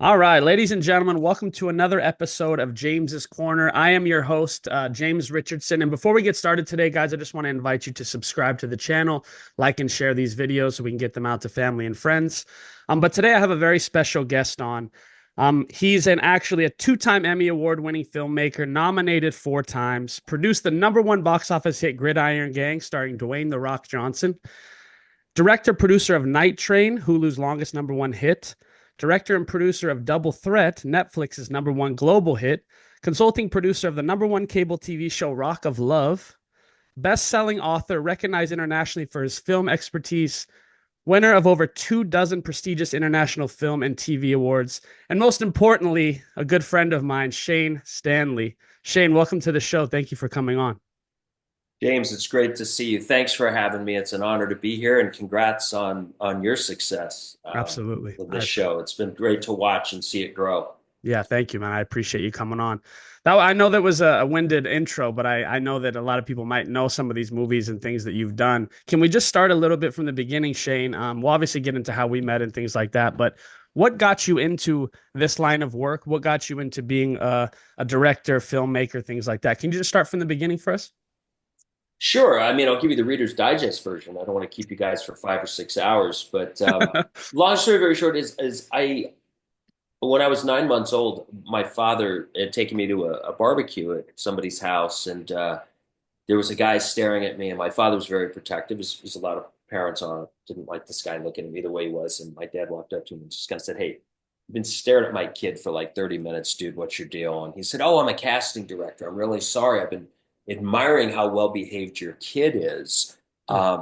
All right, ladies and gentlemen, welcome to another episode of James's Corner. I am your host, James Richardson. And before we get started today, guys, I just want to invite you to subscribe to the channel, like and share these videos so we can get them out to family and friends. But today I have a very special guest on. He's actually a two-time Emmy Award winning filmmaker, nominated four times, produced the number one box office hit Gridiron Gang, starring Dwayne "The Rock" Johnson, director producer of Night Train, Hulu's longest number one hit, director and producer of Double Threat, Netflix's number one global hit, consulting producer of the number one cable TV show Rock of Love, best-selling author recognized internationally for his film expertise, winner of over 24 prestigious international film and TV awards, and most importantly, a good friend of mine, Shane Stanley. Shane, welcome to the show. Thank you for coming on. James, it's great to see you. Thanks for having me. It's an honor to be here, and congrats on your success Absolutely. with this show. It's been great to watch and see it grow. Yeah, thank you, man. I appreciate you coming on. That I know that was a winded intro, but I know that a lot of people might know some of these movies and things that you've done. Can we just start a little bit from the beginning, Shane? We'll obviously get into how we met and things like that, but what got you into this line of work? What got you into being a director, filmmaker, things like that? Can you just start from the beginning for us? Sure. I mean, I'll give you the Reader's Digest version. I don't want to keep you guys for 5 or 6 hours, but long story very short is when I was 9 months old, my father had taken me to a barbecue at somebody's house, and there was a guy staring at me, and my father was very protective. There's a lot of parents on didn't like this guy looking at me the way he was, and my dad walked up to him and just kind of said, "Hey, you've been staring at my kid for like 30 minutes, dude. What's your deal?" And he said, "Oh, I'm a casting director. I'm really sorry. I've been admiring how well behaved your kid is.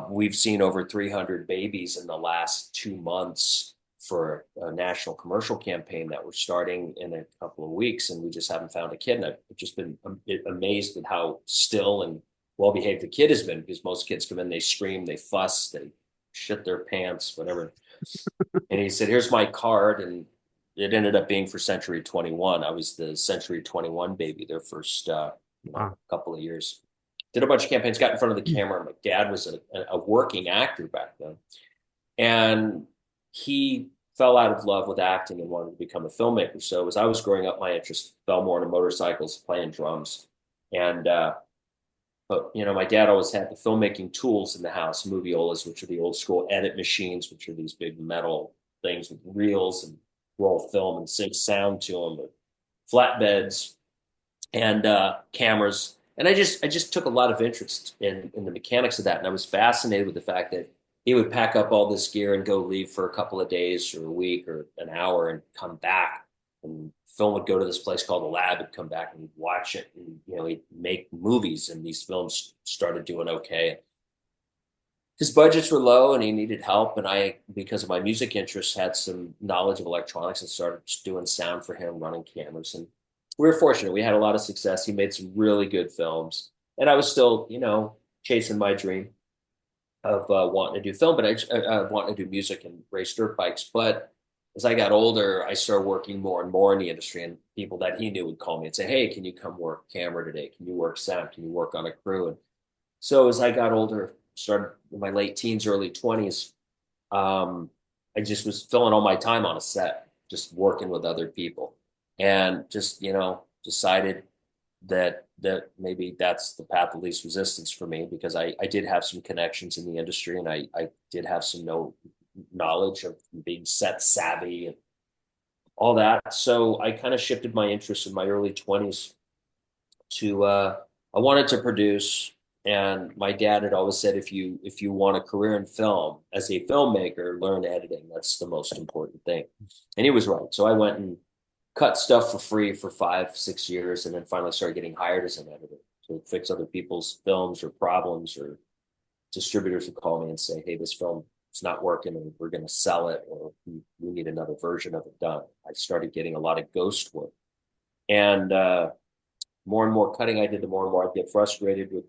We've seen over 300 babies in the last 2 months for a national commercial campaign that we're starting in a couple of weeks, and we just haven't found a kid. And I've just been amazed at how still and well behaved the kid has been, because most kids come in, they scream, they fuss, they shit their pants, whatever." And he said, "Here's my card." And it ended up being for Century 21. I was the Century 21 baby, their first Wow. couple of years. Did a bunch of campaigns, got in front of the camera. My dad was a working actor back then. And he fell out of love with acting and wanted to become a filmmaker. So as I was growing up, my interest fell more into motorcycles, playing drums. And but my dad always had the filmmaking tools in the house, moviolas, which are the old school edit machines, which are these big metal things with reels and roll film and sync sound to them, with flatbeds and cameras. And I just took a lot of interest in the mechanics of that, and I was fascinated with the fact that he would pack up all this gear and go leave for a couple of days or a week or an hour and come back, and film would go to this place called the lab and come back and he'd watch it, and he'd make movies, and these films started doing okay. His budgets were low and he needed help, and I, because of my music interests, had some knowledge of electronics and started just doing sound for him, running cameras. And we were fortunate. We had a lot of success. He made some really good films, and I was still, chasing my dream of wanting to do film, but wanting to do music and race dirt bikes. But as I got older, I started working more and more in the industry, and people that he knew would call me and say, "Hey, can you come work camera today? Can you work sound? Can you work on a crew?" And so as I got older, started in my late teens, early 20s, I just was filling all my time on a set, just working with other people, and just decided that maybe that's the path of least resistance for me, because I did have some connections in the industry, and I did have some knowledge of being set savvy and all that. So I kind of shifted my interest in my early 20s to I wanted to produce. And my dad had always said, if you want a career in film as a filmmaker, learn editing. That's the most important thing. And he was right. So I went and cut stuff for free for 5, 6 years, and then finally started getting hired as an editor to fix other people's films or problems, or distributors would call me and say, "Hey, this film is not working and we're going to sell it, or we need another version of it done." I started getting a lot of ghost work. And more and more cutting I did, the more and more I'd get frustrated with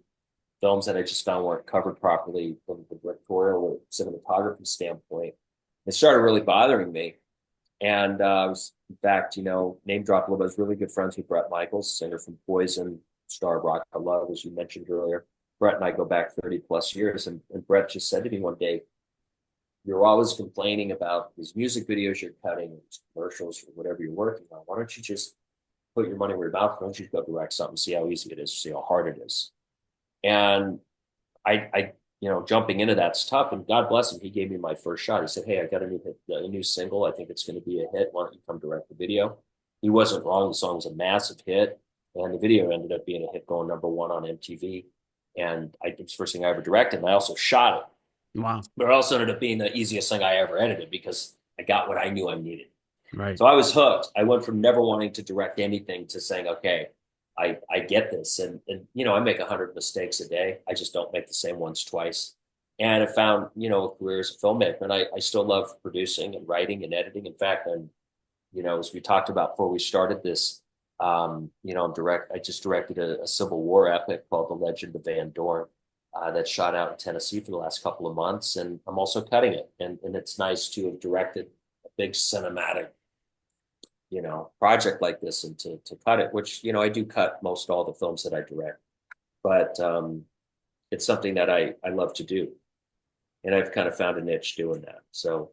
films that I just found weren't covered properly from the directorial or cinematography standpoint. It started really bothering me. And I was, in fact, name drop a little bit. I was really good friends with Bret Michaels, singer from Poison, star of Rock of Love, as you mentioned earlier. Bret and I go back 30 plus years. And Bret just said to me one day, you're always complaining about these music videos you're cutting, or these commercials, or whatever you're working on. Why don't you just put your money where your mouth is? Why don't you go direct something, see how easy it is, see how hard it is? And jumping into that's tough. And God bless him, he gave me my first shot. He said, "Hey, I got a new single. I think it's going to be a hit. Why don't you come direct the video?" He wasn't wrong. The song's a massive hit, and the video ended up being a hit, going #1 on MTV. And it was the first thing I ever directed. And I also shot it, Wow. but it also ended up being the easiest thing I ever edited because I got what I knew I needed. Right. So I was hooked. I went from never wanting to direct anything to saying, okay, I get this. And I make 100 mistakes a day. I just don't make the same ones twice. And I found, a career as a filmmaker. And I still love producing and writing and editing. In fact, as we talked about before we started this, I just directed a Civil War epic called The Legend of Van Dorn that shot out in Tennessee for the last couple of months. And I'm also cutting it. And it's nice to have directed a big cinematic project like this and to cut it, which, I do cut most all the films that I direct, but it's something that I love to do. And I've kind of found a niche doing that. So,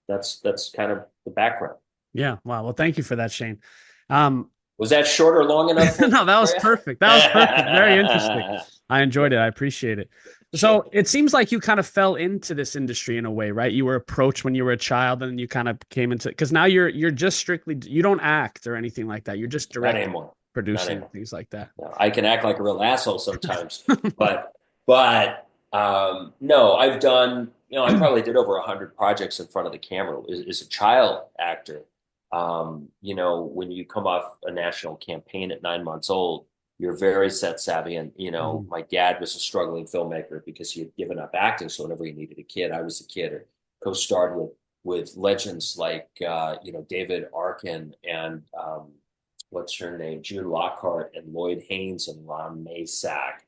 that's kind of the background. Yeah. Wow. Well, thank you for that, Shane. Was that short or long enough? No, that was perfect. That was perfect. Very interesting. I enjoyed it. I appreciate it. So it seems like you kind of fell into this industry in a way, right? You were approached when you were a child, and you kind of came into, because now you're just strictly, you don't act or anything like that. You're just directing, producing, things like that. No, I can act like a real asshole sometimes, but no, I've done, I probably did over 100 projects in front of the camera as a child actor. When you come off a national campaign at 9 months old, you're very set savvy. And, my dad was a struggling filmmaker because he had given up acting. So whenever he needed a kid, I was a kid, or co-starred with legends like, David Arkin and, what's her name? June Lockhart and Lloyd Haynes and Ron Masak.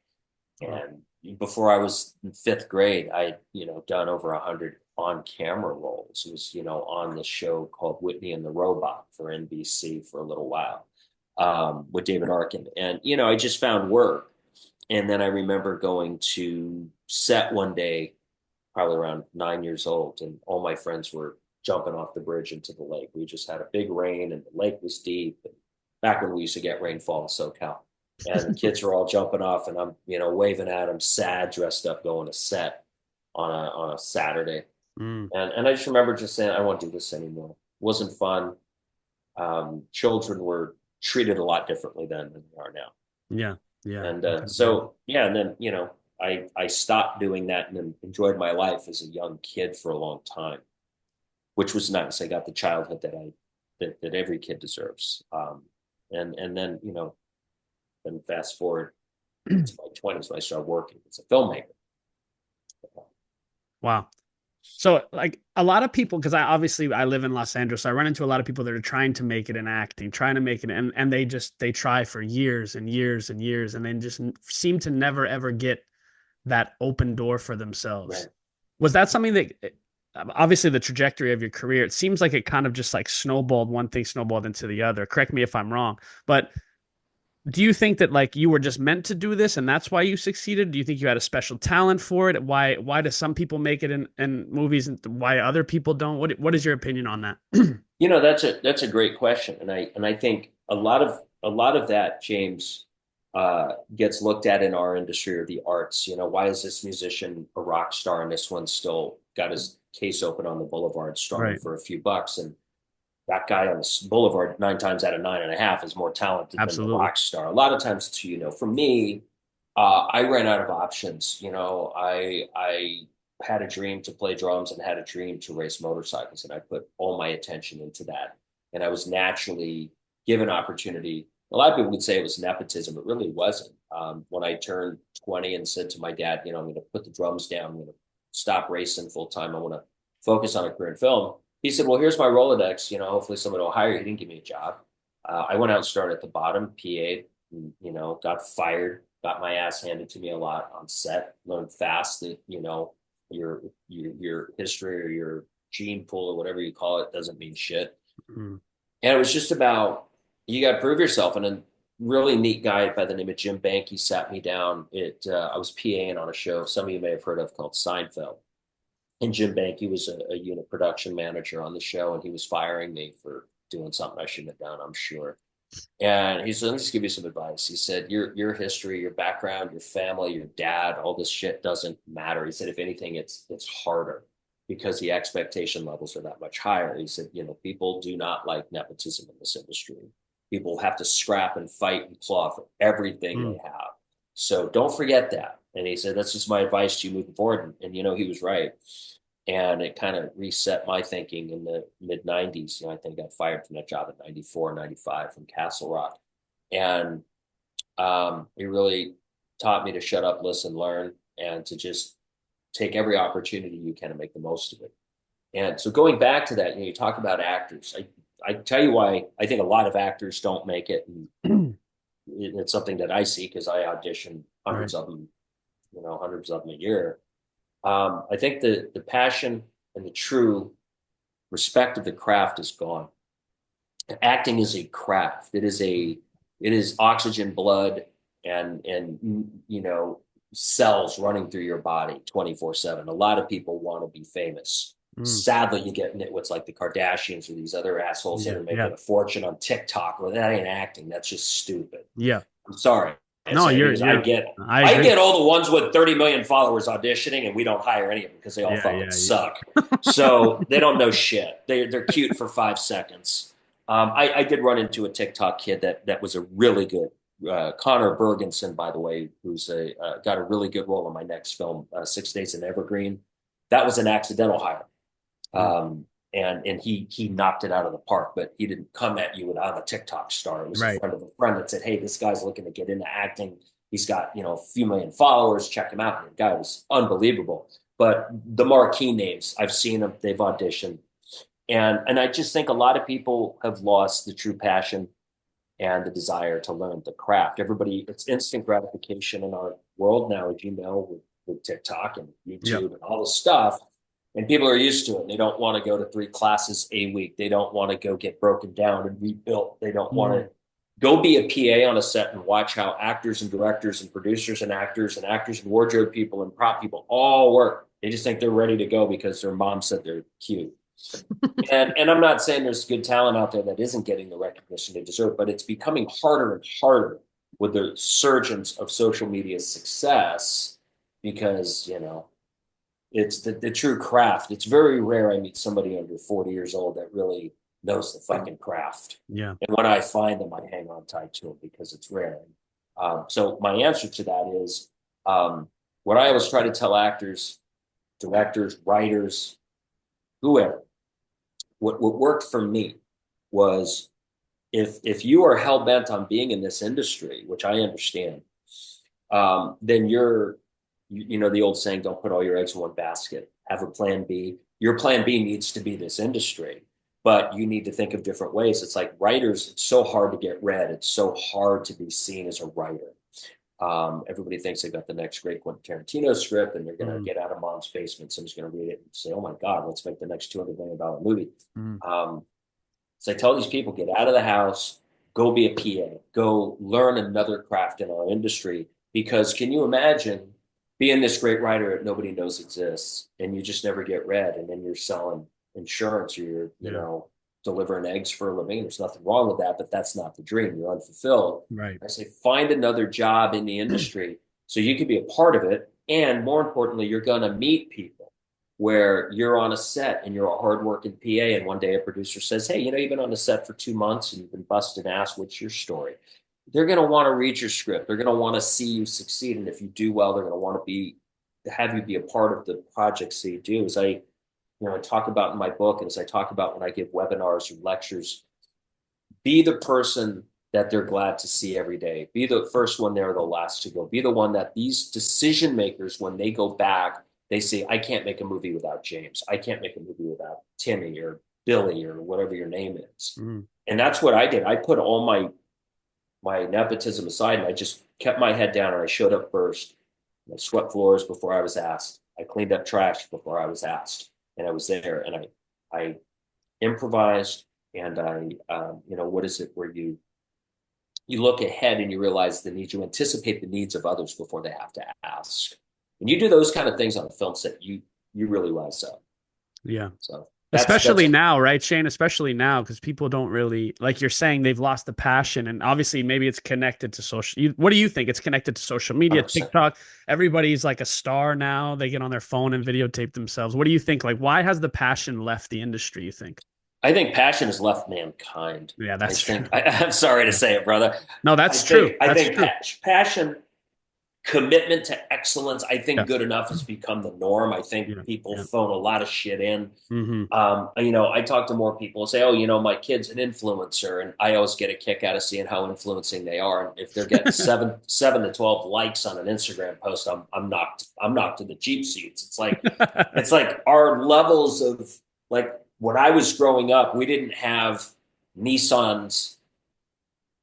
And before I was in 5th grade, I, done over 100 on-camera roles. It was, on the show called Whitney and the Robot for NBC for a little while, with David Arkin. And, I just found work. And then I remember going to set one day, probably around 9 years old, and all my friends were jumping off the bridge into the lake. We just had a big rain and the lake was deep. And back when we used to get rainfall in SoCal. And the kids were all jumping off, and I'm, waving at them, sad, dressed up, going to set on a Saturday. And I just remember just saying, I won't do this anymore. It wasn't fun. Children were treated a lot differently then than they are now. Yeah. Yeah. And and then, I stopped doing that and then enjoyed my life as a young kid for a long time, which was nice. I got the childhood that every kid deserves. And then, then fast forward to my 20s when I started working as a filmmaker. Wow. So like a lot of people, because I live in Los Angeles, so I run into a lot of people that are trying to make it in acting, trying to make it, and they try for years and years and years, and then just seem to never ever get that open door for themselves. Right. Was that something that, obviously the trajectory of your career, it seems like it kind of just like snowballed, one thing snowballed into the other. Correct me if I'm wrong, but do you think that like you were just meant to do this and that's why you succeeded? Do you think you had a special talent for it? Why do some people make it in movies and why other people don't? What is your opinion on that? That's a great question. And I think a lot of that, James, gets looked at in our industry or the arts. Why is this musician a rock star and this one's still got his case open on the boulevard strumming for a few bucks? And that guy on the boulevard 9 times out of 9.5 is more talented than the rock star. A lot of times it's, for me, I ran out of options. I had a dream to play drums and had a dream to race motorcycles, and I put all my attention into that. And I was naturally given opportunity. A lot of people would say it was nepotism. It really wasn't. When I turned 20 and said to my dad, I'm going to put the drums down. I'm going to stop racing full time. I want to focus on a career in film. He said, well, here's my Rolodex, hopefully someone will hire you. He didn't give me a job. I went out and started at the bottom, PA'd, got fired, got my ass handed to me a lot on set, learned fast that, your history or your gene pool or whatever you call it doesn't mean shit. Mm-hmm. And it was just about, you got to prove yourself. And a really neat guy by the name of Jim Banky sat me down. I was PAing on a show some of you may have heard of called Seinfeld. And Jim Banky was a unit production manager on the show, and he was firing me for doing something I shouldn't have done, I'm sure. And he said, let me just give you some advice. He said, your history, your background, your family, your dad, all this shit doesn't matter. He said, if anything, it's harder because the expectation levels are that much higher. He said, people do not like nepotism in this industry. People have to scrap and fight and claw for everything they have. So don't forget that. And he said, that's just my advice to you moving forward. And he was right. And it kind of reset my thinking in the mid 90s. I think I got fired from that job in 94, 95 from Castle Rock. And it really taught me to shut up, listen, learn, and to just take every opportunity you can and make the most of it. And so going back to that, you talk about actors. I tell you why I think a lot of actors don't make it. And it's something that I see because I audition hundreds of them, hundreds of them a year. I think the passion and the true respect of the craft is gone. Acting is a craft. It is oxygen, blood, and cells running through your body 24/7. A lot of people want to be famous. Sadly, you get nitwits like the Kardashians or these other assholes that are making a fortune on TikTok. Well, that ain't acting. That's just stupid. Yeah. I'm sorry. No, I get all the ones with 30 million followers auditioning, and we don't hire any of them because they all fucking suck. So they don't know shit. They're cute for 5 seconds. I did run into a TikTok kid that was a really good Connor Bergenson, by the way, who's got a really good role in my next film, 6 Days in Evergreen. That was an accidental hire. And he knocked it out of the park, but he didn't come at you without a TikTok star. It was a friend of a friend that said, hey, this guy's looking to get into acting. He's got, a few million followers. Check him out. And the guy was unbelievable. But the marquee names, I've seen them. They've auditioned. And I just think a lot of people have lost the true passion and the desire to learn the craft. It's instant gratification in our world now, as you know, with TikTok and YouTube and all this stuff. And people are used to it. They don't want to go to 3 classes a week. They don't want to go get broken down and rebuilt. They don't want to go be a PA on a set and watch how actors and directors and producers and actors and wardrobe people and prop people all work. They just think they're ready to go because their mom said they're cute. and I'm not saying there's good talent out there that isn't getting the recognition they deserve, but it's becoming harder and harder with the surgence of social media success because, it's the true craft. It's very rare I meet somebody under 40 years old that really knows the fucking craft. Yeah. And when I find them, I hang on tight to them because it's rare. So my answer to that is what I always try to tell actors, directors, writers, whoever, what worked for me was if you are hell-bent on being in this industry, which I understand, then the old saying, don't put all your eggs in one basket. Have a plan B. Your plan B needs to be this industry, but you need to think of different ways. It's like writers, it's so hard to get read. It's so hard to be seen as a writer. Everybody thinks they got the next great Quentin Tarantino script and they're going to get out of mom's basement. Someone's going to read it and say, oh my God, let's make the next $200 million movie. So I tell these people, get out of the house, go be a PA, go learn another craft in our industry. Because can you imagine being this great writer that nobody knows exists and you just never get read, and then you're selling insurance or you're, delivering eggs for a living. There's nothing wrong with that, but that's not the dream. You're unfulfilled. Right. I say, find another job in the industry so you can be a part of it. And more importantly, you're going to meet people where you're on a set and you're a hardworking PA. And one day a producer says, hey, you've been on the set for 2 months and you've been busting ass. What's your story? They're going to want to read your script. They're going to want to see you succeed. And if you do well, they're going to want to have you be a part of the projects that you do. As I talk about in my book, and as I talk about when I give webinars or lectures, be the person that they're glad to see every day. Be the first one there, the last to go. Be the one that these decision makers, when they go back, they say, I can't make a movie without James. I can't make a movie without Timmy or Billy or whatever your name is. And that's what I did. I put all my nepotism aside and I just kept my head down and I showed up first. I swept floors before I was asked. I cleaned up trash before I was asked. And I was there and I improvised and what is it where you look ahead and you realize the needs, you anticipate the needs of others before they have to ask. And you do those kind of things on a film set, you really rise up. Yeah. So that's Especially now, right, Shane? Especially now, because people don't really, like you're saying, they've lost the passion. And obviously, maybe it's connected to social. What do you think? It's connected to social media, 100%. TikTok. Everybody's like a star now. They get on their phone and videotape themselves. What do you think? Like, why has the passion left the industry, you think? I think passion has left mankind. Yeah, I that's true. think I'm sorry to Yeah. say it, brother. No, that's true. I That's think true. passion, commitment to excellence. I think Yes. good enough has become the norm. I think Yeah. people Yeah. phone a lot of shit in. Hmm. I talk to more people and say, "Oh, my kid's an influencer," and I always get a kick out of seeing how influencing they are. And if they're getting seven to 12 likes on an Instagram post, I'm knocked to the cheap seats. It's like our levels of, like, when I was growing up, we didn't have Nissans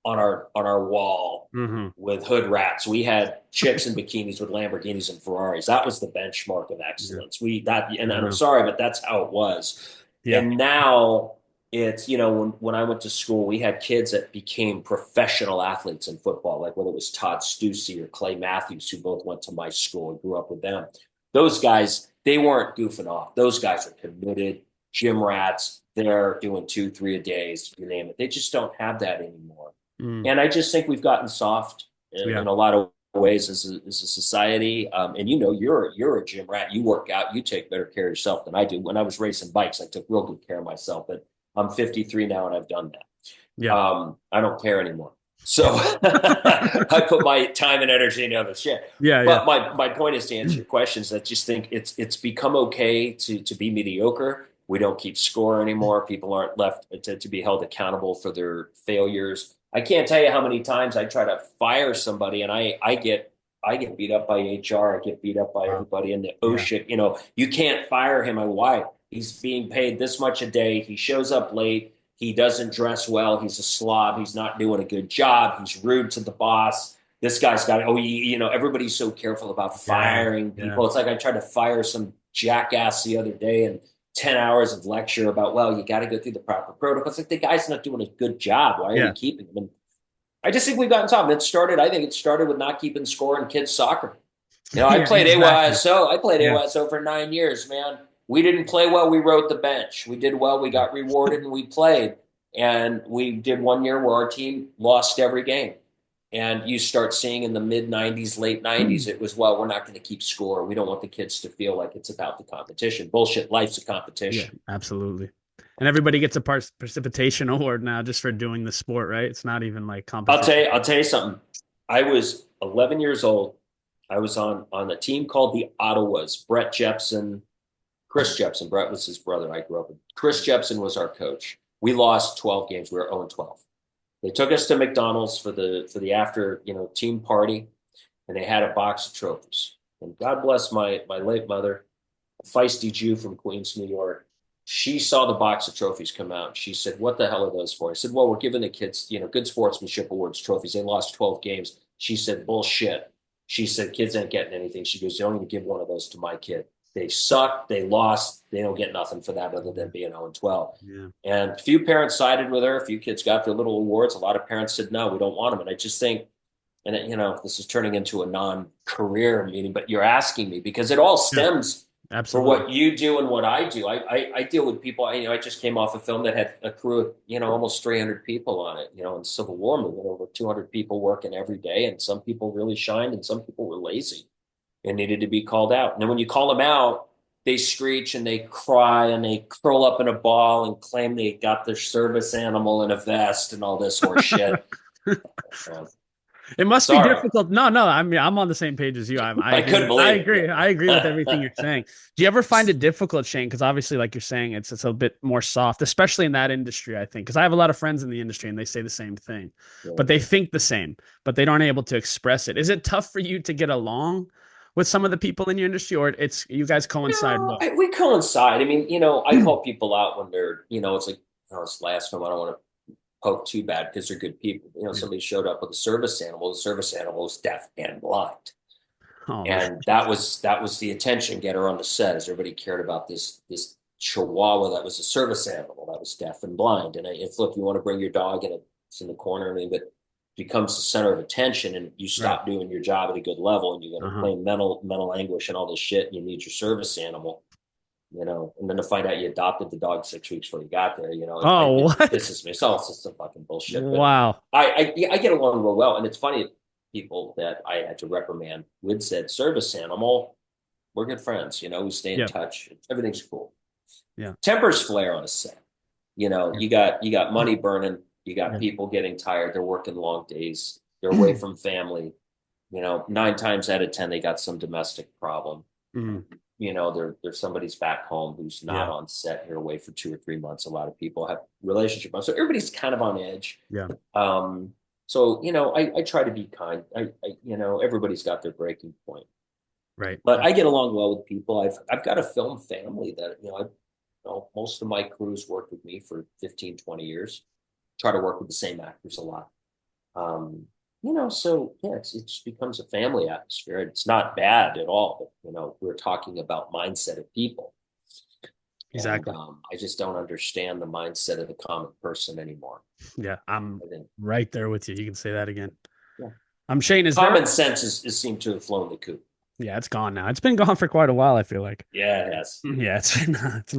on our wall Hmm. with hood rats. We had chicks in bikinis with Lamborghinis and Ferraris. That was the benchmark of Yeah. excellence. And I'm Uh-huh. sorry, but that's how it was. Yeah. And now it's, when I went to school, we had kids that became professional athletes in football, like whether it was Todd Stussy or Clay Matthews, who both went to my school and grew up with them. Those guys, they weren't goofing off. Those guys are committed gym rats. They're doing 2, 3 a days, you name it. They just don't have that anymore. Mm. And I just think we've gotten soft Yeah. in a lot of ways as a society. And you're a gym rat. You work out. You take better care of yourself than I do. When I was racing bikes, I took real good care of myself. But I'm 53 now, and I've done that. Yeah. I don't care anymore. So I put my time and energy into other shit. Yeah. Yeah. But my point is, to answer your questions, I just think it's become okay to be mediocre. We don't keep score anymore. People aren't left to be held accountable for their failures. I can't tell you how many times I try to fire somebody, and I get beat up by HR. I get beat up by Wow. everybody in the Yeah. OSHA. You can't fire him. Why? He's being paid this much a day. He shows up late. He doesn't dress well. He's a slob. He's not doing a good job. He's rude to the boss. This guy's got, everybody's so careful about Yeah. firing Yeah. people. It's like I tried to fire some jackass the other day, and 10 hours of lecture about, well, you got to go through the proper protocols. Like, the guy's not doing a good job. Why are we Yeah. keeping him? And I just think we've gotten top. I think it started with not keeping score in kids soccer. I Yeah. played Exactly. AYSO. I played Yeah. AYSO for 9 years, man. We didn't play well. We rode the bench. We did well. We Yeah. got rewarded, and we played. And we did one year where our team lost every game. And you start seeing in the mid 90s, late 90s, it was, well, we're not going to keep score. We don't want the kids to feel like it's about the competition. Bullshit. Life's a Yeah. competition. Absolutely. And everybody gets a precipitation award now just for doing the sport, right? It's not even like competition. I'll tell you something. I was 11 years old. I was on a team called the Ottawas. Brett Jepson, Chris Jepson. Brett was his brother. I grew up with. Chris Jepson was our coach. We lost 12 games. We were 0-12. They took us to McDonald's for the after team party, and they had a box of trophies. And God bless my late mother, a feisty Jew from Queens, New York. She saw the box of trophies come out. She said, "What the hell are those for?" I said, "Well, we're giving the kids, good sportsmanship awards trophies. They lost 12 games." She said, "Bullshit." She said, "Kids ain't getting anything." She goes, "You don't even give one of those to my kid. They suck. They lost. They don't get nothing for that other than being 0-12." Yeah. And a few parents sided with her. A few kids got their little awards. A lot of parents said, "No, we don't want them." And I just think, and this is turning into a non-career meeting, but you're asking me because it all Yeah. stems for Absolutely. what you do and what I do. I deal with people. I just came off a film that had a crew of almost 300 people on it. In Civil War movement, over 200 people working every day, and some people really shined, and some people were lazy and needed to be called out. And then when you call them out, they screech and they cry and they curl up in a ball and claim they got their service animal in a vest and all this horse shit. It must be Sorry, difficult. No, no. I mean, I'm on the same page as you. I I agree couldn't with. I believe agree. I agree with everything you're it. saying. Do you ever find it difficult, Shane? Because obviously, like you're saying, it's a bit more soft, especially in that industry. I think because I have a lot of friends in the industry and they say the same thing, but they think the same, but they aren't able to express it. Is it tough for you to get along with some of the people in your industry, or it's you guys coincide No, well? we coincide. I mean, I call people out when they're, it's like, it's last film. I don't want to poke too bad because they're good people. Yeah. Somebody showed up with a service animal. The service animal was deaf and blind. Oh man. And that was the attention getter on the set, as everybody cared about this Chihuahua that was a service animal that was deaf and blind. And if look, you want to bring your dog and it's in the corner, I mean, but becomes the center of attention, and you Right. stop doing your job at a good level, and you're going to Uh-huh. claim mental anguish and all this shit, and you need your service animal. and then to find out you adopted the dog 6 weeks before you got there, Oh, it what? pisses me. It's all just some fucking bullshit. But Wow. I get along real well. And it's funny, people that I had to reprimand with said service animal, we're good friends. We stay in Yeah. touch. Everything's cool. Yeah. Tempers flare on a set. Yeah. You got money burning. You got Yeah. people getting tired. They're working long days. They're away from family. 9 times out of 10, they got some domestic problem. Mhm. There's somebody's back home who's not Yeah. on set here away for 2 or 3 months. A lot of people have relationship problems. So everybody's kind of on edge. Yeah. So, I try to be kind. Everybody's got their breaking point. Right. But I get along well with people. I've got a film family that, most of my crews worked with me for 15, 20 years. Try to work with the same actors a lot. So yeah, it just becomes a family atmosphere. It's not bad at all, but we're talking about mindset of people. And Exactly. I just don't understand the mindset of the common person anymore. Yeah. I'm I think, right there with you. You can say that again. yeah, Shane, is there? common sense is seemed to have flown the coop. Yeah, it's gone now. It's been gone for quite a while, I feel like. Yeah, it has. Yeah, it's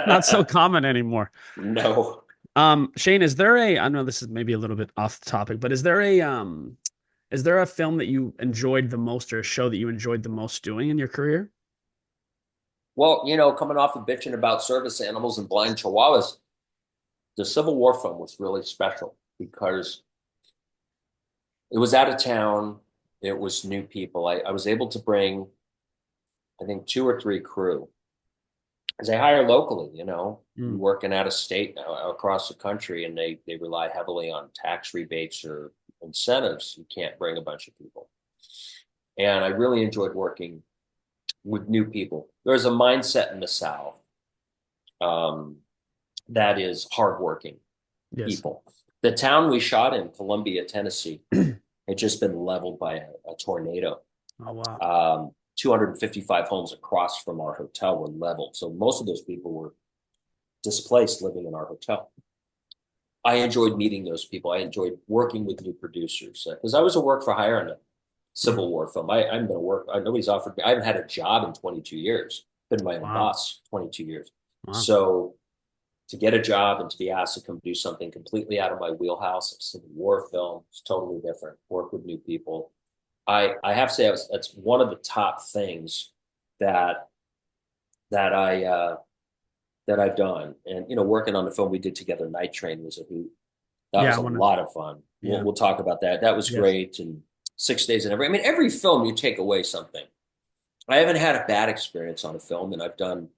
not so common anymore. No. Shane, I know this is maybe a little bit off the topic, but is there a film that you enjoyed the most or a show that you enjoyed the most doing in your career? Well, coming off of bitching about service animals and blind chihuahuas, the Civil War film was really special because it was out of town. It was new people. I was able to bring, I think, 2 or 3 crew because they hire locally, Mm, working out of state now across the country, and they rely heavily on tax rebates or incentives. You can't bring a bunch of people. And I really enjoyed working with new people. There's a mindset in the South um, that is hardworking yes. people. The town we shot in, Columbia, Tennessee, had just been leveled by a tornado. Oh wow. 255 homes across from our hotel were leveled. So most of those people were displaced living in our hotel. I enjoyed meeting those people. I enjoyed working with new producers because I was a work for hire on a Mhm. Civil War film. I haven't been a work. Nobody's offered me. I haven't had a job in 22 years. Been my own Wow. boss 22 years. Wow. So to get a job and to be asked to come do something completely out of my wheelhouse, a Civil War film, it's totally different. Work with new people. I have to say that's one of the top things that that I that I've done. And working on the film we did together, Night Train, was a hoot. That Yeah, was I a want to. lot of fun. We'll Yeah. we'll talk about that. That was Yes. great. And 6 days and every film you take away something. I haven't had a bad experience on a film, and I've done,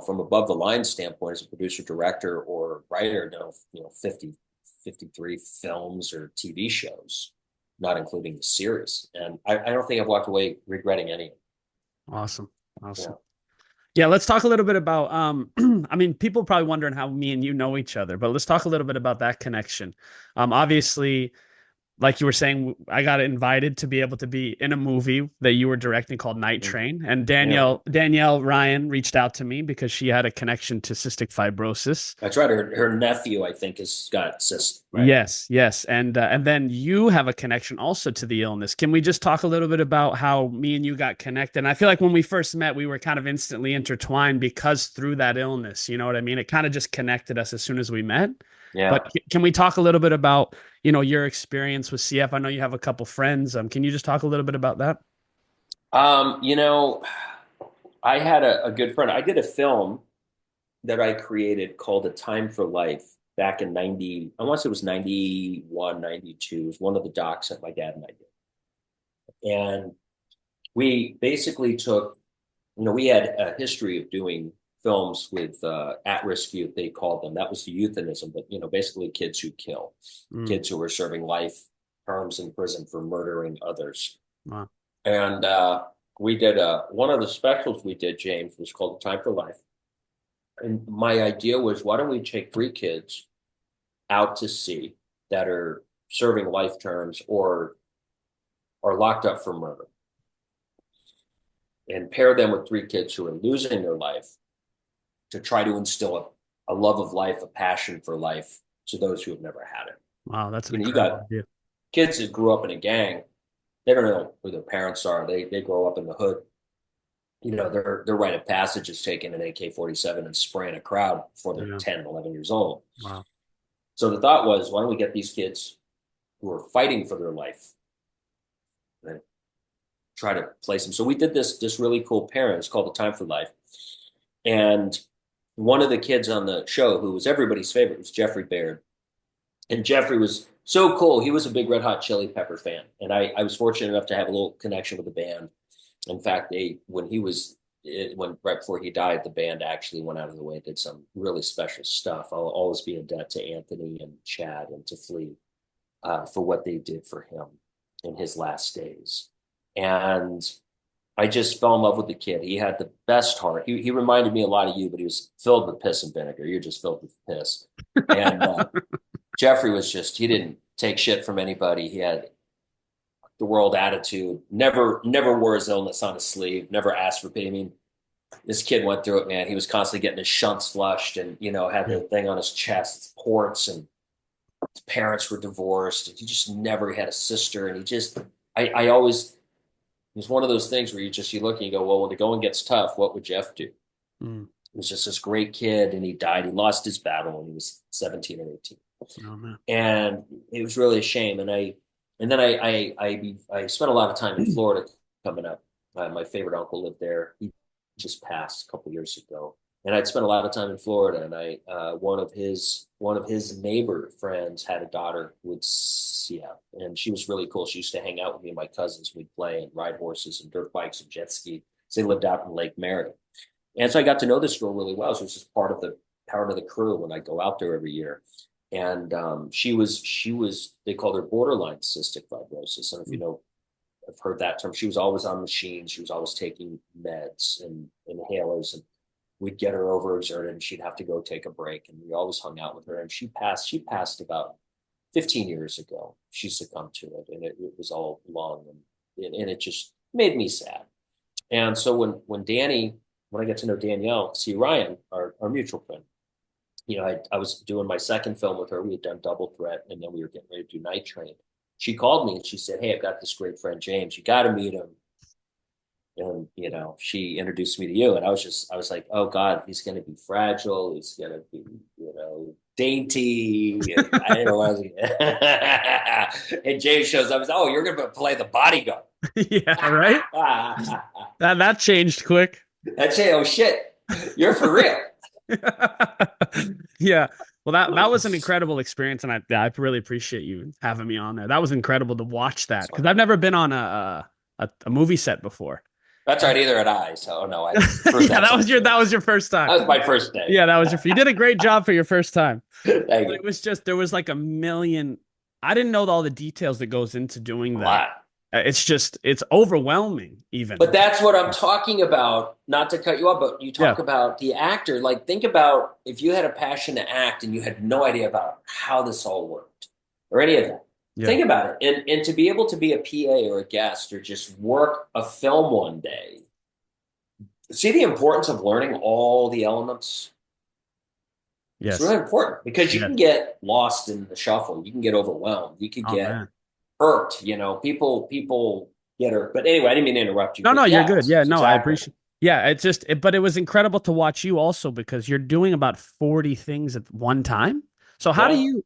from above the line standpoint as a producer, director, or writer, done, 50, 53 films or TV shows, not including the series. And I don't think I've walked away regretting any of Awesome. it. Awesome. Yeah, let's talk a little bit about I mean, people probably wondering how me and you know each other, but let's talk a little bit about that connection. Obviously, like you were saying, I got invited to be able to be in a movie that you were directing called Night Mm. Train, and Yeah. Danielle Ryan reached out to me because she had a connection to cystic fibrosis. That's right. Her nephew, I think, has got cyst, right? Yes, yes, and then you have a connection also to the illness. Can we just talk a little bit about how me and you got connected? And I feel like when we first met, we were kind of instantly intertwined because through that illness, you know what I mean? It kind of just connected us as soon as we met. But Yeah. can we talk a little bit about, your experience with CF? I know you have a couple friends. Can you just talk a little bit about that? Um, you know, I had a good friend. I did a film that I created called A Time for Life back in 90, I want to say it was 91, 92. It was one of the docs that my dad and I did. And we basically took, we had a history of doing films with at-risk youth, they called them. That was the euphemism, but, basically kids who kill, Mm, kids who were serving life terms in prison for murdering others. wow. And we did one of the specials we did, James, was called A Time for Life. And my idea was, why don't we take 3 kids out to sea that are serving life terms or are locked up for murder, and pair them with 3 kids who are losing their life to try to instill a love of life, a passion for life to those who have never had it. Wow, that's an You incredible got idea. kids that grew up in a gang, they don't know who their parents are. They grow up in the hood. their rite of passage is taking an AK-47 and spraying a crowd before they're Yeah. 10, 11 years old. Wow. So the thought was, why don't we get these kids who are fighting for their life and try to place them? So we did this really cool pairing. It's called The Time for Life. And one of the kids on the show, who was everybody's favorite, was Jeffrey Baird. And Jeffrey was so cool. He was a big Red Hot Chili Pepper fan. And I was fortunate enough to have a little connection with the band. In fact, when right before he died, the band actually went out of the way and did some really special stuff. I'll always be in debt to Anthony and Chad and to Flea for what they did for him in his last days. And I just fell in love with the kid. He had the best heart. He reminded me a lot of you, but he was filled with piss and vinegar. You're just filled with piss. And Jeffrey was he didn't take shit from anybody. He had the world attitude, never wore his illness on his sleeve, never asked for pity. I mean, this kid went through it, man. He was constantly getting his shunts flushed and, had the thing on his chest, ports, and his parents were divorced. And he just never had a sister. And I always, it was one of those things where you look and you go, well, when the going gets tough, what would Jeff do? Mm. He was just this great kid, and he died. He lost his battle when he was 17 or 18. Oh, man. And it was really a shame. And then I spent a lot of time in Florida coming up. My favorite uncle lived there. He just passed a couple years ago, and I'd spent a lot of time in Florida. And one of his neighbor friends had a daughter with CF, and she was really cool. She used to hang out with me and my cousins. We'd play and ride horses and dirt bikes and jet ski. So they lived out in Lake Mary, and so I got to know this girl really well. She was just part of the crew when I go out there every year. And she was they called her borderline cystic fibrosis. And if you know, I've heard that term. She was always on machines. She was always taking meds and inhalers, and we'd get her overexerted and she'd have to go take a break. And we always hung out with her. And she passed about 15 years ago. She succumbed to it, and it was all lung, and it just made me sad. And so when I get to know Danielle, see Ryan, our mutual friend, I was doing my second film with her. We had done Double Threat, and then we were getting ready to do Night Train. She called me and she said, "Hey, I've got this great friend, James. You got to meet him." And, she introduced me to you. And I was like, oh God, he's going to be fragile. He's going to be, dainty. And I didn't know what I was And James shows up and says, "Oh, you're going to play the bodyguard." Yeah, right? That changed quick. Oh shit, you're for real. Yeah. Well, that was an incredible experience, and I really appreciate you having me on there. That was incredible to watch that, because I've never been on a movie set before. That's right. Either had I. So no, I. Yeah, that was your first time. That was my first day. Yeah, you did a great job for your first time. Thank you. It was there was like a million. I didn't know all the details that goes into doing that. It's overwhelming even. But that's what I'm talking about. Not to cut you off, but you talk about the actor. Like, think about if you had a passion to act and you had no idea about how this all worked or any of that. Yeah. Think about it. And to be able to be a PA or a guest or just work a film one day, see the importance of learning all the elements. Yes. It's really important, because you can get lost in the shuffle. You can get overwhelmed. You could get hurt. People get hurt. But anyway, I didn't mean to interrupt you. No, you're good. Yeah, no, exactly. I appreciate. Yeah, but it was incredible to watch you also, because you're doing about 40 things at one time. So how do you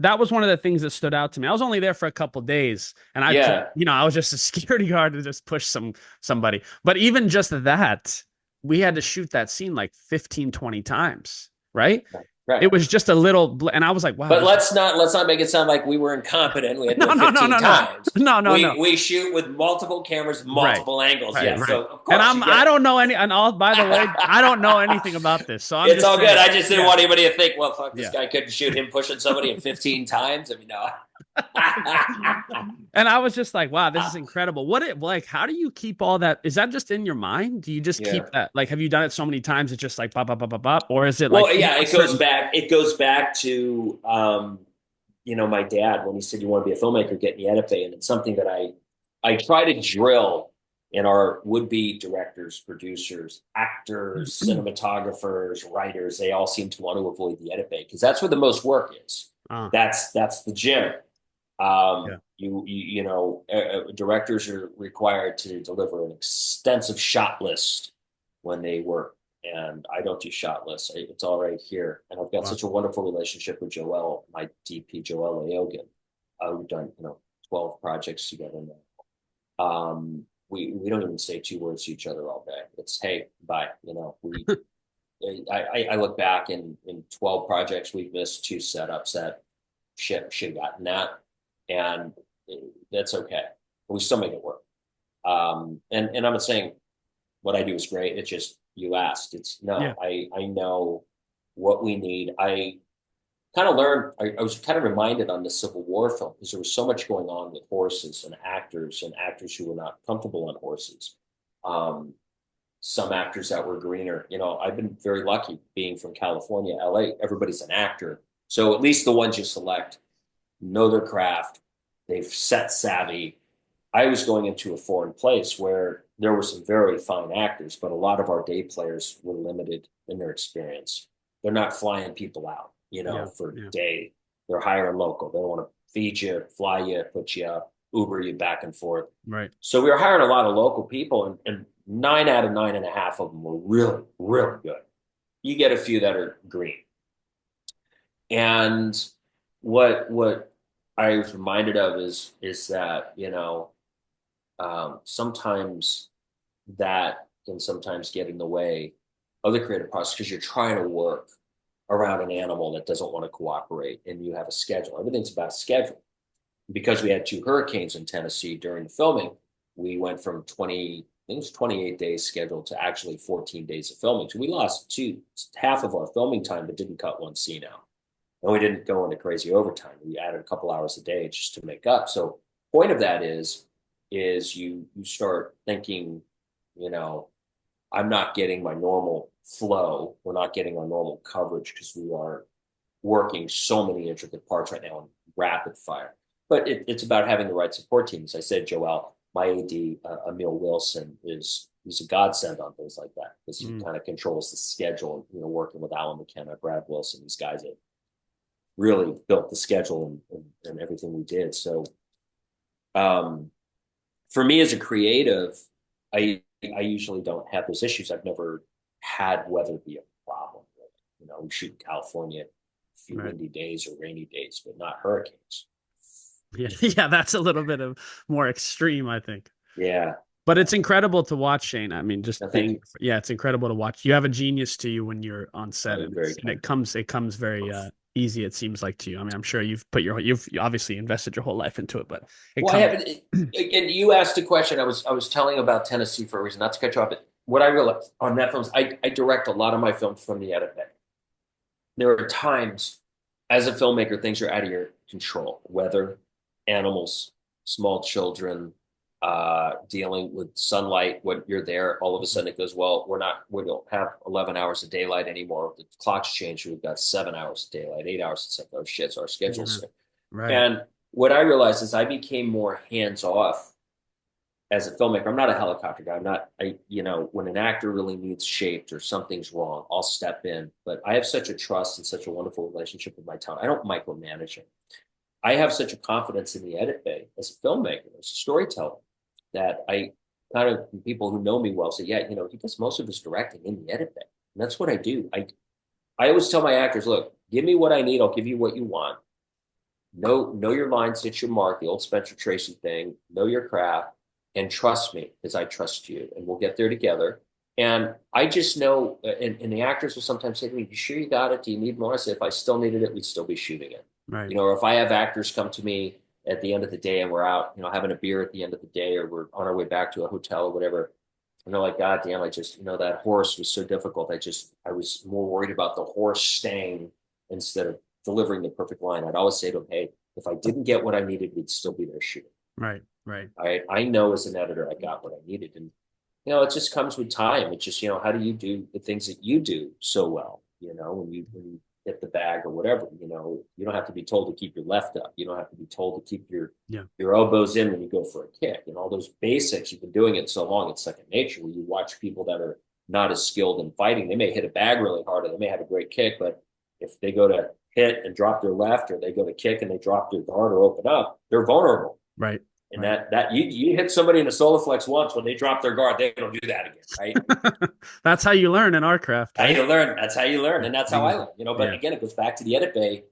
that was one of the things that stood out to me. I was only there for a couple of days, and I was just a security guard to just push somebody. But even just that, we had to shoot that scene like 15, 20 times, right? Right. It was just a little, and I was like, "Wow!" But let's not make it sound like we were incompetent. We had to do it 15 times. No. We shoot with multiple cameras, multiple angles. Right, yeah, right. So of course, and I don't know any. And by the way, I don't know anything about this, so it's all good. I just didn't want anybody to think, "Well, fuck, this guy couldn't shoot him pushing somebody in 15 times." I mean, no. And I was just like, wow, this is incredible. How do you keep all that? Is that just in your mind? Do you just keep that? Like, have you done it so many times it's just like bop, bop, bop, bop, bop? Or is it like, it goes back to my dad, when he said, "You want to be a filmmaker, get in the edit bay." And it's something that I try to drill in our would-be directors, producers, actors, cinematographers, writers. They all seem to want to avoid the edit bay, because that's where the most work is. That's the gym. Yeah. Directors are required to deliver an extensive shot list when they work, and I don't do shot lists. It's all right here, and I've got Wow. such a wonderful relationship with Joel, my DP, Joel Aogan. We've done 12 projects together now. We don't even say two words to each other all day. It's hey, bye. I look back in 12 projects we've missed two setups that should have gotten that, and that's okay. We still make it work. And I'm not saying what I do is great. It's just you asked. It's Yeah. no, I know what we need. I kind of learned. I was kind of reminded on the Civil War film because there was so much going on with horses and actors who were not comfortable on horses. Um, some actors that were greener. I've been very lucky being from California, LA. Everybody's an actor, so at least the ones you select know their craft. They've set savvy. I was going into a foreign place where there were some very fine actors, but a lot of our day players were limited in their experience. They're not flying people out, Yeah. for Yeah. day. They're hiring local. They don't want to feed you, fly you, put you up, Uber you back and forth. Right. So we were hiring a lot of local people, and 9 out of 9.5 of them were really, really good. You get a few that are green. And what I was reminded of is that sometimes that can sometimes get in the way of the creative process because you're trying to work around an animal that doesn't want to cooperate, and you have a schedule. Everything's about schedule. Because we had two hurricanes in Tennessee during the filming, we went from 20, I think it was 28 days scheduled to actually 14 days of filming. So we lost half of our filming time, but didn't cut one scene out. And we didn't go into crazy overtime. We added a couple hours a day just to make up. So point of that is you start thinking, I'm not getting my normal flow. We're not getting our normal coverage because we are working so many intricate parts right now in rapid fire. But it's about having the right support team. As I said, Joel, my AD, Emil Wilson, he's a godsend on things like that because he kind of controls the schedule. Working with Alan McKenna, Brad Wilson, these guys that really built the schedule and everything we did. So for me as a creative, I usually don't have those issues. I've never had weather be a problem. We shoot in California, a few Right. windy days or rainy days, but not hurricanes. Yeah. Yeah. That's a little bit of more extreme, I think. Yeah. But it's incredible to watch, Shane. I mean, just No, thank being, you. yeah, it's incredible to watch. You have a genius to you when you're on Oh, set, you're and very it kind. comes very easy. It seems like to you. I mean, I'm sure you've obviously invested your whole life into it, but it Well, I comes. haven't. And you asked a question. I was telling about Tennessee for a reason, not to cut you off. But what I realized on that film is I direct a lot of my films from the edit bay. There are times as a filmmaker, things are out of your control. Weather, animals, small children, dealing with sunlight when you're there. All of a sudden it goes, well, we don't have 11 hours of daylight anymore. The clock's changed. We've got 7 hours of daylight, 8 hours. It's like, oh shit, so our Yeah. schedule's. Right. And what I realized is I became more hands off as a filmmaker. I'm not a helicopter guy. When an actor really needs shaped or something's wrong, I'll step in. But I have such a trust and such a wonderful relationship with my talent. I don't micromanage it. I have such a confidence in the edit bay as a filmmaker, as a storyteller, that I kind of people who know me well say, yeah, he does most of his directing in the edit bay. And that's what I do. I always tell my actors, look, give me what I need, I'll give you what you want. Know your lines, hit your mark, the old Spencer Tracy thing, know your craft, and trust me because I trust you, and we'll get there together. And I just know, and the actors will sometimes say to me, you sure you got it? Do you need more? I say, if I still needed it, we'd still be shooting it. Right. Or if I have actors come to me at the end of the day and we're out, having a beer at the end of the day, or we're on our way back to a hotel or whatever, and they're like, God damn, I just, that horse was so difficult. I was more worried about the horse staying instead of delivering the perfect line. I'd always say to them, hey, if I didn't get what I needed, we'd still be there shooting. Right. Right. I know as an editor, I got what I needed. And, it just comes with time. It's just, how do you do the things that you do so well? When you hit the bag or whatever, you don't have to be told to keep your left up. You don't have to be told to keep Yeah. your elbows in when you go for a kick, and all those basics. You've been doing it so long, it's second nature. Where you watch people that are not as skilled in fighting, they may hit a bag really hard or they may have a great kick, but If they go to hit and drop their left, or they go to kick and they drop their guard or open up, they're vulnerable. Right. And Right. that you hit somebody in a solar flex once, when they drop their guard, they don't do that again, right? That's how you learn in our craft, How right? you learn. That's how you learn, and that's how I Easy. learn. You know, but Yeah. again, it goes back to the edit bay,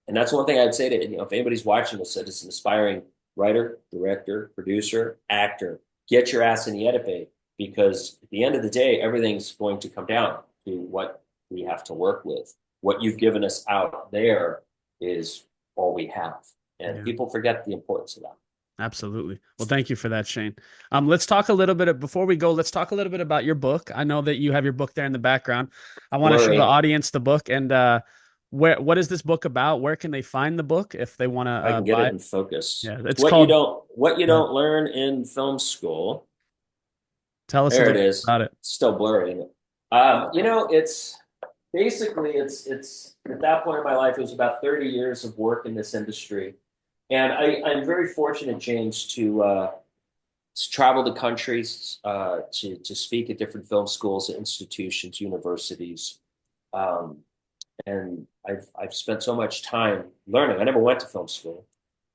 and that's one thing I'd say to, if anybody's watching this, that is an aspiring writer, director, producer, actor, get your ass in the edit bay, because at the end of the day, everything's going to come down to what we have to work with. What you've given us out there is all we have, and Yeah. people forget the importance of that. Absolutely. Well, thank you for that, Shane. Let's talk a little bit before we go. Let's talk a little bit about your book. I know that you have your book there in the background. I want to show the Blurry. audience the book, and what is this book about? Where can they find the book if they want to I can get buy it it? in focus. Yeah, it's What you called. don't learn in film school. Tell us a There it little bit is. about it. It's still blurry, isn't it? It's basically it's at that point in my life, it was about 30 years of work in this industry. And I'm very fortunate, James, to travel the countries, to speak at different film schools, institutions, universities. Um, and I've spent so much time learning. I never went to film school,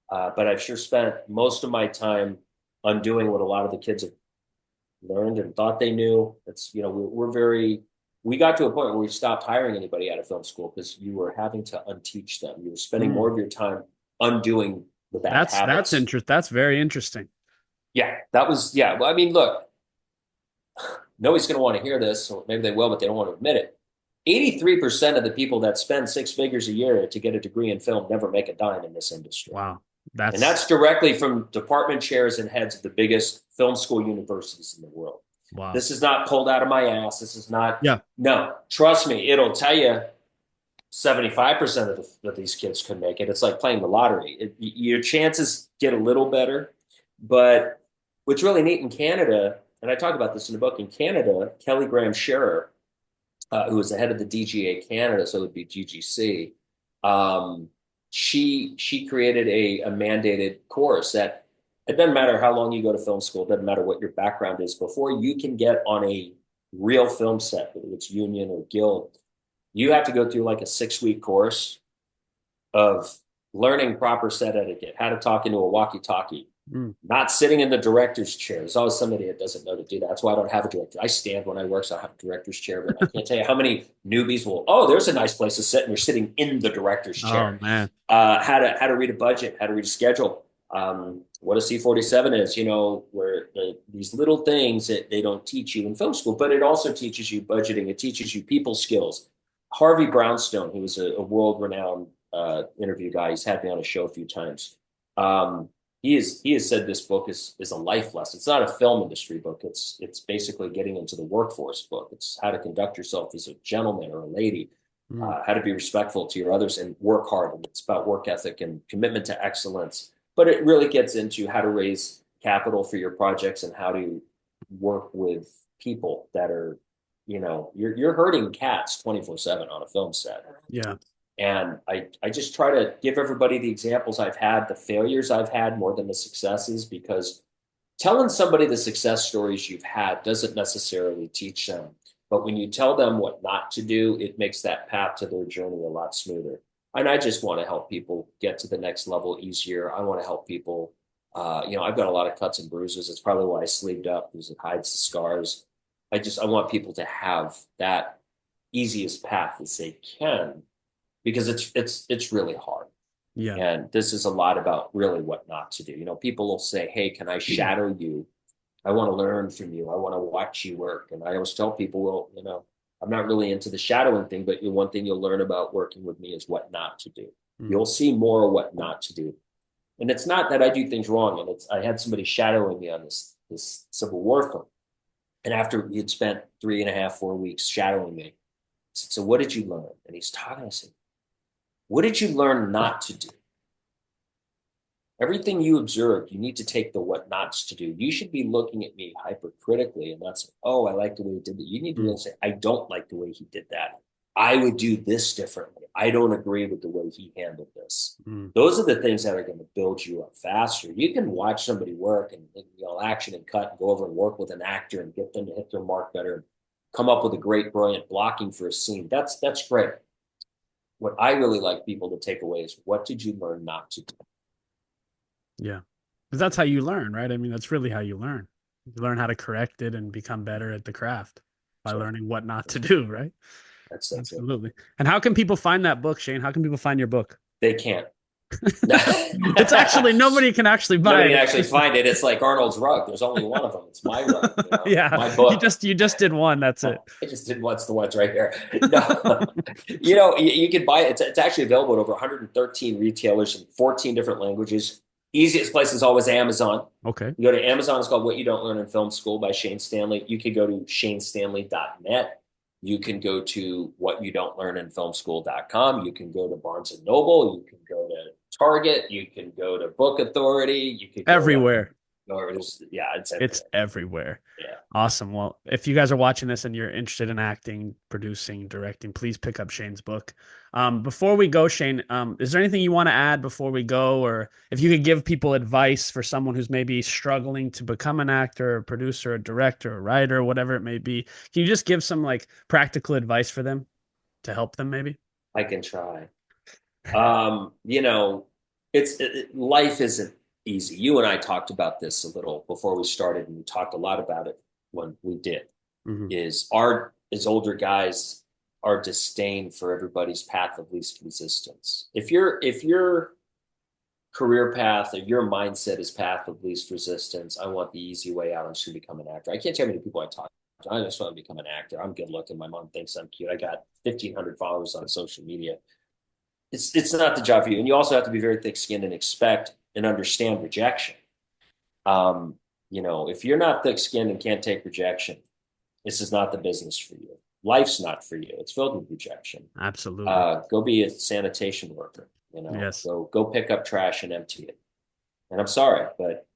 but I've sure spent most of my time undoing what a lot of the kids have learned and thought they knew. It's, we got to a point where we stopped hiring anybody out of film school because you were having to unteach them. You were spending more of your time undoing the bad habits. That's very interesting. Yeah, that was, yeah. Well, I mean, look, nobody's going to want to hear this, or maybe they will, but they don't want to admit it. 83% of the people that spend six figures a year to get a degree in film never make a dime in this industry. Wow. And that's directly from department chairs and heads of the biggest film school universities in the world. Wow. This is not pulled out of my ass. This is not, yeah. No, trust me, it'll tell you 75% of these kids could make it. It's like playing the lottery. Your chances get a little better. But what's really neat in Canada, and I talk about this in the book, in Canada, Kelly Graham Scherer, who was the head of the DGA Canada, so it would be GGC, she created a mandated course that it doesn't matter how long you go to film school, it doesn't matter what your background is, before you can get on a real film set, whether it's union or guild, you have to go through like a 6-week course of learning proper set etiquette, how to talk into a walkie-talkie, not sitting in the director's chair. There's always somebody that doesn't know to do that. That's why I don't have a director. I stand when I work, so I have a director's chair, but I can't tell you how many newbies will, oh, there's a nice place to sit, and you're sitting in the director's chair. Oh, man. How to read a budget, how to read a schedule, what a C-47 is, where these little things that they don't teach you in film school, but it also teaches you budgeting. It teaches you people skills. Harvey Brownstone, who was a world-renowned interview guy, he's had me on a show a few times. He has said this book is a life lesson. It's not a film industry book. It's basically getting into the workforce book. It's how to conduct yourself as a gentleman or a lady, how to be respectful to your others and work hard. And it's about work ethic and commitment to excellence. But it really gets into how to raise capital for your projects and how to work with people that are, you're herding cats 24/7 on a film set. Yeah. And I just try to give everybody the examples I've had, the failures I've had more than the successes, because telling somebody the success stories you've had doesn't necessarily teach them. But when you tell them what not to do, it makes that path to their journey a lot smoother. And I just want to help people get to the next level easier. I want to help people. I've got a lot of cuts and bruises. It's probably why I sleeved up, because it hides the scars. I want people to have that easiest path as they can, because it's really hard. Yeah. And this is a lot about really what not to do. People will say, hey, can I shadow you? I want to learn from you. I want to watch you work. And I always tell people, well, I'm not really into the shadowing thing, but one thing you'll learn about working with me is what not to do. You'll see more of what not to do. And it's not that I do things wrong. And I had somebody shadowing me on this Civil War film. And after he had spent 3.5, 4 weeks shadowing me, I said, so what did you learn? And he's talking. I said, what did you learn not to do? Everything you observed, you need to take the what nots to do. You should be looking at me hypercritically and not say, oh, I like the way he did that. You need to really say, I don't like the way he did that. I would do this differently. I don't agree with the way he handled this. Those are the things that are going to build you up faster. You can watch somebody work and action and cut and go over and work with an actor and get them to hit their mark better and come up with a great, brilliant blocking for a scene. That's great. what I really like people to take away is, what did you learn not to do? Yeah. Because that's how you learn, right? I mean, that's really how you learn. You learn how to correct it and become better at the craft by So learning what not to do, right? that's it. Absolutely. And how can people find that book, Shane? How can people find your book? They can't. It's actually nobody can actually buy Nobody it. can It's actually just find it. It's like Arnold's rug. There's only one of them. It's my rug, yeah. my book. You just did one. That's it. I just did what's the ones right here. No, you can buy it. It's actually available at over 113 retailers in 14 different languages. Easiest place is always Amazon. Okay. You go to Amazon. It's called What You Don't Learn in Film School by Shane Stanley. You can go to shanestanley.net. You can go to whatyoudon'tlearninfilmschool.com. You can go to Barnes and Noble. You can go to Target. You can go to Book Authority. You could go Everywhere. yeah, it's everywhere. It's everywhere. Yeah. Awesome. Well, if you guys are watching this and you're interested in acting, producing, directing, please pick up Shane's book. Before we go, Shane, is there anything you want to add before we go? Or if you could give people advice for someone who's maybe struggling to become an actor, a producer, a director, a writer, whatever it may be, can you just give some like practical advice for them to help them maybe? I can try. You know, life isn't easy. You and I talked about this a little before we started, and we talked a lot about it when we did. Mm-hmm. Is our as older guys, our disdain for everybody's path of least resistance. If your career path or your mindset is path of least resistance, I want the easy way out. I'm just gonna become an actor. I can't tell how many people I talk to. I just want to become an actor. I'm good looking. My mom thinks I'm cute. I got 1,500 followers on social media. It's not the job for you. And you also have to be very thick skinned and expect and understand rejection. If you're not thick skinned and can't take rejection, this is not the business for you. Life's not for you. It's filled with rejection. Absolutely. Go be a sanitation worker. Yes. Go pick up trash and empty it. And I'm sorry, but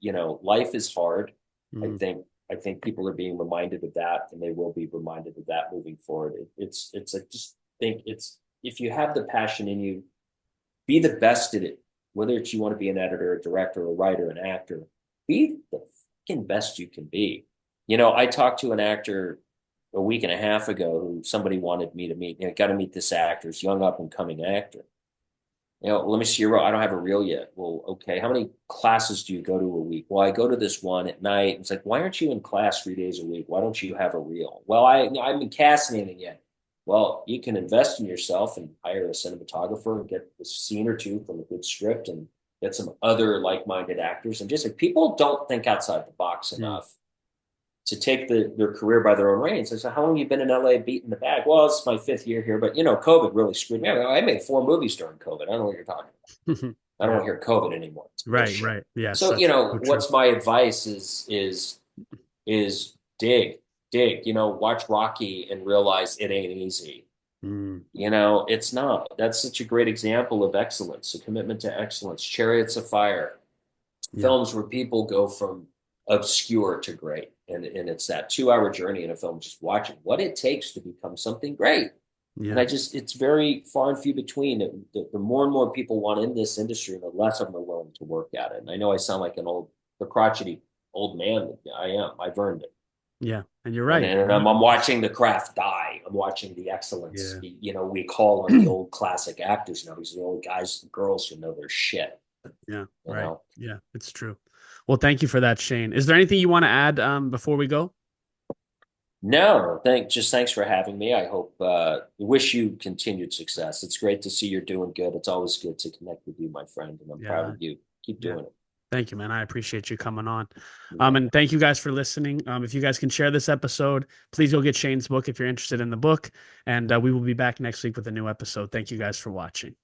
life is hard. Mm-hmm. I think people are being reminded of that, and they will be reminded of that moving forward. I just think if you have the passion in you, be the best at it. Whether it's you want to be an editor, a director, a writer, an actor, be the fucking best you can be. I talked to an actor a week and a half ago who somebody wanted me to meet. Got to meet this actor, this young up and coming actor. Let me see your reel. I don't have a reel yet. Well, okay. How many classes do you go to a week? Well, I go to this one at night. It's like, why aren't you in class 3 days a week? Why don't you have a reel? Well, I haven't cast anything yet. Well, you can invest in yourself and hire a cinematographer and get a scene or two from a good script and get some other like-minded actors. And just like, people don't think outside the box enough to take their career by their own reins. I said, how long have you been in LA beating the bag? Well, it's my 5th year here, but COVID really screwed me. I made 4 movies during COVID. I don't know what you're talking about. I don't want to hear COVID anymore. Right. Yeah. So, what's my advice is dig, watch Rocky and realize it ain't easy. It's not. That's such a great example of excellence, a commitment to excellence. Chariots of Fire, films where people go from obscure to great. And it's that 2-hour journey in a film, just watching what it takes to become something great. Yeah. And it's very far and few between. The more and more people want in this industry, the less of them are willing to work at it. And I know I sound like the crotchety old man. I am. I've earned it. Yeah, and you're right. And I'm watching the craft die. I'm watching the excellence. Yeah. We call on the old classic actors now. These are the old guys and girls who know their shit. Yeah, right. Yeah, it's true. Well, thank you for that, Shane. Is there anything you want to add before we go? No, thanks for having me. I hope, wish you continued success. It's great to see you're doing good. It's always good to connect with you, my friend, and I'm proud of you. Keep doing it. Thank you, man. I appreciate you coming on. And thank you guys for listening. If you guys can share this episode, please go get Shane's book if you're interested in the book. And we will be back next week with a new episode. Thank you guys for watching.